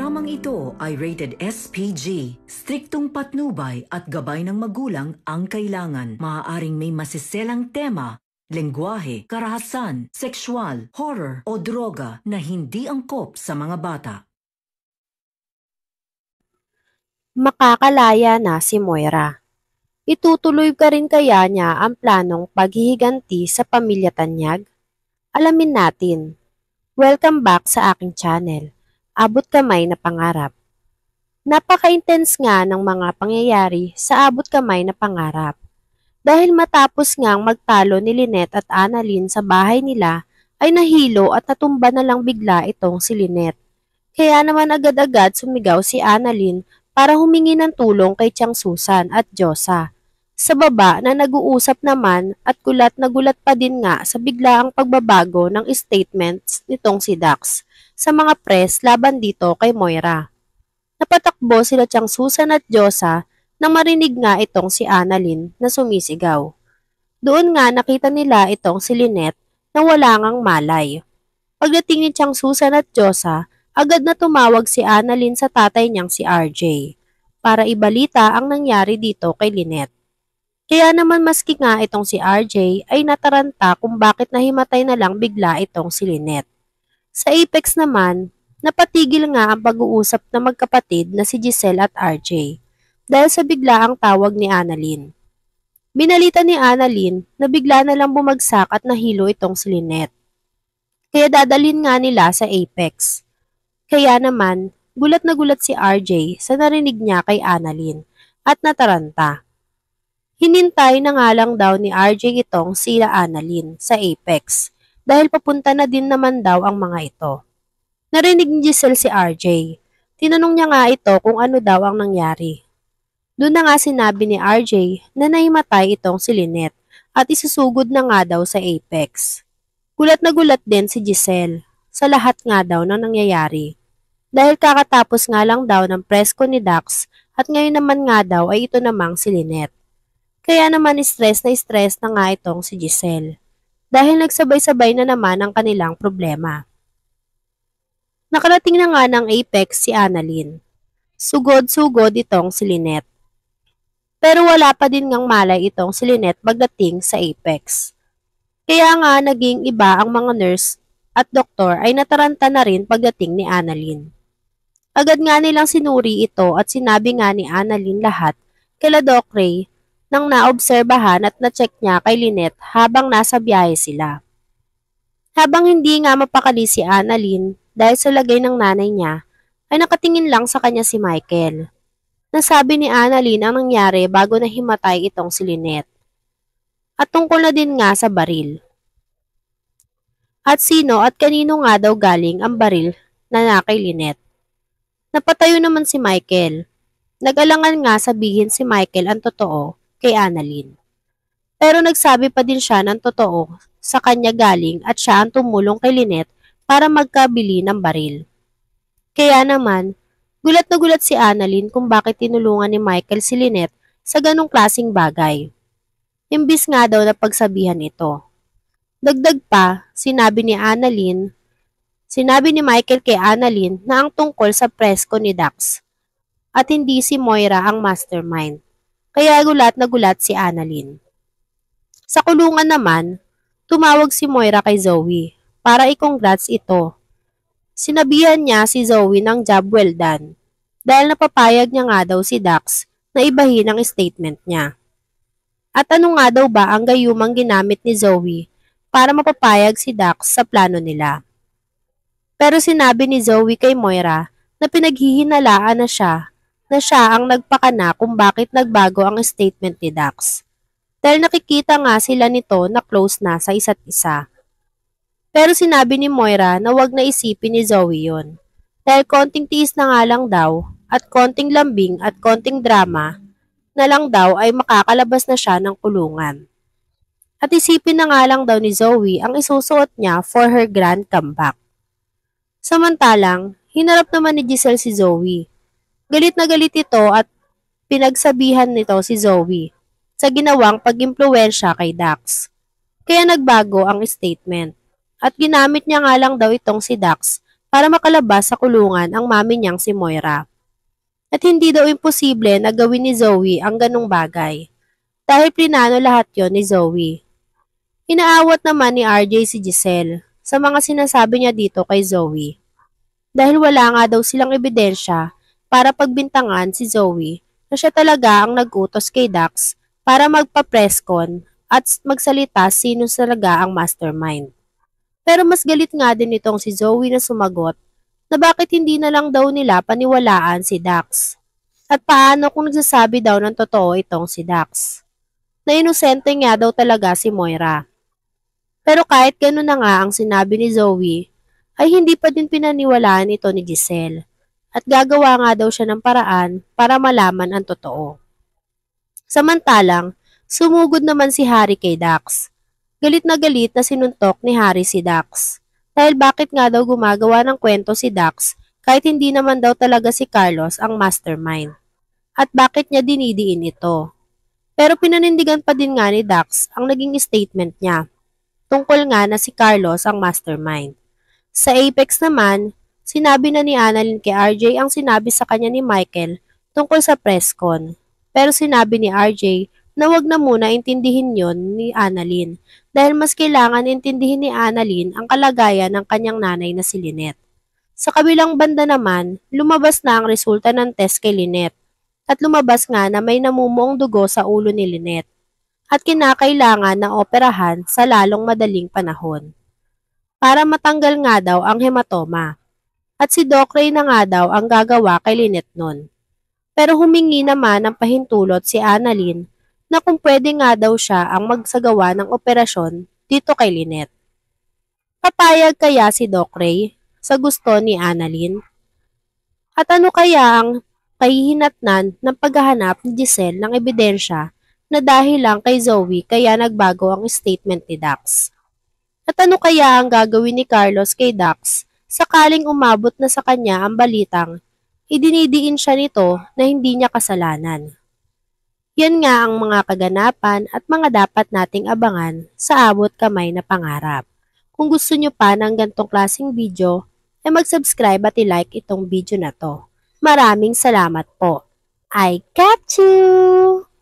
Programang ito ay rated SPG. Striktong patnubay at gabay ng magulang ang kailangan. Maaaring may masiselang tema, lengguwahe, karahasan, sexual, horror o droga na hindi angkop sa mga bata. Makakalaya na si Moira. Itutuloy ka rin kaya niya ang planong paghihiganti sa pamilya Tanyag? Alamin natin. Welcome back sa aking channel. Abot kamay na pangarap. Napaka-intense nga ng mga pangyayari sa abot kamay na pangarap. Dahil matapos ngang magtalo ni Lynette at Annalyn sa bahay nila, ay nahilo at natumba na lang bigla itong si Lynette. Kaya naman agad-agad sumigaw si Annalyn para humingi ng tulong kay Tiang Susan at Diyosa. Sa baba na nag-uusap naman at gulat na gulat pa din nga sa biglaang pagbabago ng statements nitong si Dax sa mga press laban dito kay Moira. Napatakbo sila Tiang Susan at Diyosa nang marinig nga itong si Annalyn na sumisigaw. Doon nga nakita nila itong si Lynette na wala ngang malay. Pagdating ni Tiang Susan at Diyosa, agad na tumawag si Annalyn sa tatay niyang si RJ para ibalita ang nangyari dito kay Lynette. Kaya naman maski nga itong si RJ ay nataranta kung bakit nahimatay na lang bigla itong si Lynette. Sa Apex naman, napatigil nga ang pag-uusap na magkapatid na si Giselle at RJ dahil sa biglaang tawag ni Annalyn. Binalita ni Annalyn na bigla na lang bumagsak at nahilo itong si Lynette. Kaya dadalhin nga nila sa Apex. Kaya naman, gulat na gulat si RJ sa narinig niya kay Annalyn at nataranta. Hinintay na nga lang daw ni RJ itong sila Annalyn sa Apex dahil papunta na din naman daw ang mga ito. Narinig ni Giselle si RJ. Tinanong niya nga ito kung ano daw ang nangyari. Doon na nga sinabi ni RJ na nahimatay itong si Lynette at isusugod na nga daw sa Apex. Gulat na gulat din si Giselle sa lahat nga daw ng nangyayari. Dahil kakatapos nga lang daw ng presko ni Dax at ngayon naman nga daw ay ito namang si Lynette. Kaya naman stress na nga itong si Giselle dahil nagsabay-sabay na naman ang kanilang problema. Nakarating na nga ng Apex si Annalyn. Sugod-sugod itong si Lynette. Pero wala pa din ngang malay itong si Lynette pagdating sa Apex. Kaya nga naging iba ang mga nurse at doktor ay nataranta na rin pagdating ni Annalyn. Agad nga nilang sinuri ito at sinabi nga ni Annalyn lahat kila Doc Ray nang naobserbahan at na-check niya kay Lynette habang nasa biyahe sila. Habang hindi nga mapakali si Annalyn dahil sa lagay ng nanay niya, ay nakatingin lang sa kanya si Michael. Nasabi ni Annalyn ang nangyari bago nahimatay itong si Lynette. At tungkol na din nga sa baril. At sino at kanino nga daw galing ang baril na kay Lynette. Napatayo naman si Michael. Nag-alangan nga sabihin si Michael ang totoo kay Annalyn. Pero nagsabi pa din siya ng totoo sa kanya galing at siya ang tumulong kay Lynette para magkabili ng baril. Kaya naman, gulat na gulat si Annalyn kung bakit tinulungan ni Michael si Lynette sa ganong klaseng bagay. Imbis nga daw na pagsabihan ito. Dagdag pa, sinabi ni Michael kay Annalyn na ang tungkol sa presko ni Dax at hindi si Moira ang mastermind. Kaya gulat na gulat si Annalyn. Sa kulungan naman, tumawag si Moira kay Zoe para i-congrats ito. Sinabihan niya si Zoe ng job well done dahil napapayag niya nga daw si Dax na ibahin ang statement niya. At ano nga daw ba ang gayumang ginamit ni Zoe para mapapayag si Dax sa plano nila? Pero sinabi ni Zoe kay Moira na pinaghihinalaan na siya ang nagpakana kung bakit nagbago ang statement ni Dax. Dahil nakikita nga sila nito na close na sa isa't isa. Pero sinabi ni Moira na wag na isipin ni Zoe yun. Dahil konting tiis na nga lang daw at konting lambing at konting drama na lang daw ay makakalabas na siya ng kulungan. At isipin na nga lang daw ni Zoe ang isusuot niya for her grand comeback. Samantalang, hinarap naman ni Giselle si Zoe. Galit na galit ito at pinagsabihan nito si Zoe sa ginawang pag-impluwensya kay Dax. Kaya nagbago ang statement at ginamit niya nga lang daw itong si Dax para makalabas sa kulungan ang mami niyang si Moira. At hindi daw imposible na gawin ni Zoe ang ganong bagay dahil plinano lahat yon ni Zoe. Inaawat naman ni RJ si Giselle sa mga sinasabi niya dito kay Zoe dahil wala nga daw silang ebidensya para pagbintangan si Zoe na siya talaga ang nag-utos kay Dax para magpa-presscon at magsalita sino talaga ang mastermind. Pero mas galit nga din itong si Zoe na sumagot na bakit hindi na lang daw nila paniwalaan si Dax. At paano kung nagsasabi daw ng totoo itong si Dax? Na inosente nga daw talaga si Moira. Pero kahit gano'n na nga ang sinabi ni Zoe, ay hindi pa din pinaniwalaan ito ni Giselle. At gagawa nga daw siya ng paraan para malaman ang totoo. Samantalang, sumugod naman si Harry kay Dax. Galit na sinuntok ni Harry si Dax. Dahil bakit nga daw gumagawa ng kwento si Dax kahit hindi naman daw talaga si Carlos ang mastermind. At bakit niya dinidiin ito. Pero pinanindigan pa din nga ni Dax ang naging statement niya. Tungkol nga na si Carlos ang mastermind. Sa Apex naman, sinabi na ni Annalyn kay RJ ang sinabi sa kanya ni Michael tungkol sa presscon. Pero sinabi ni RJ na wag na muna intindihin yon ni Annalyn dahil mas kailangan intindihin ni Annalyn ang kalagayan ng kanyang nanay na si Lynette. Sa kabilang banda naman, lumabas na ang resulta ng test kay Lynette at lumabas nga na may namumuong dugo sa ulo ni Lynette at kinakailangan na operahan sa lalong madaling panahon para matanggal nga daw ang hematoma. At si Doc Ray na nga daw ang gagawa kay Lynette nun. Pero humingi naman ng pahintulot si Annalyn na kung pwede nga daw siya ang magsagawa ng operasyon dito kay Lynette. Papayag kaya si Doc Ray sa gusto ni Annalyn? At ano kaya ang kahihinatnan ng paghahanap ni Giselle ng ebidensya na dahil lang kay Zoe kaya nagbago ang statement ni Dax? At ano kaya ang gagawin ni Carlos kay Dax sakaling umabot na sa kanya ang balitang idinidiin siya nito na hindi niya kasalanan? Yan nga ang mga kaganapan at mga dapat nating abangan sa abot kamay na pangarap. Kung gusto nyo pa ng gantong klaseng video, ay mag-subscribe at i-like itong video na to. Maraming salamat po. I got you!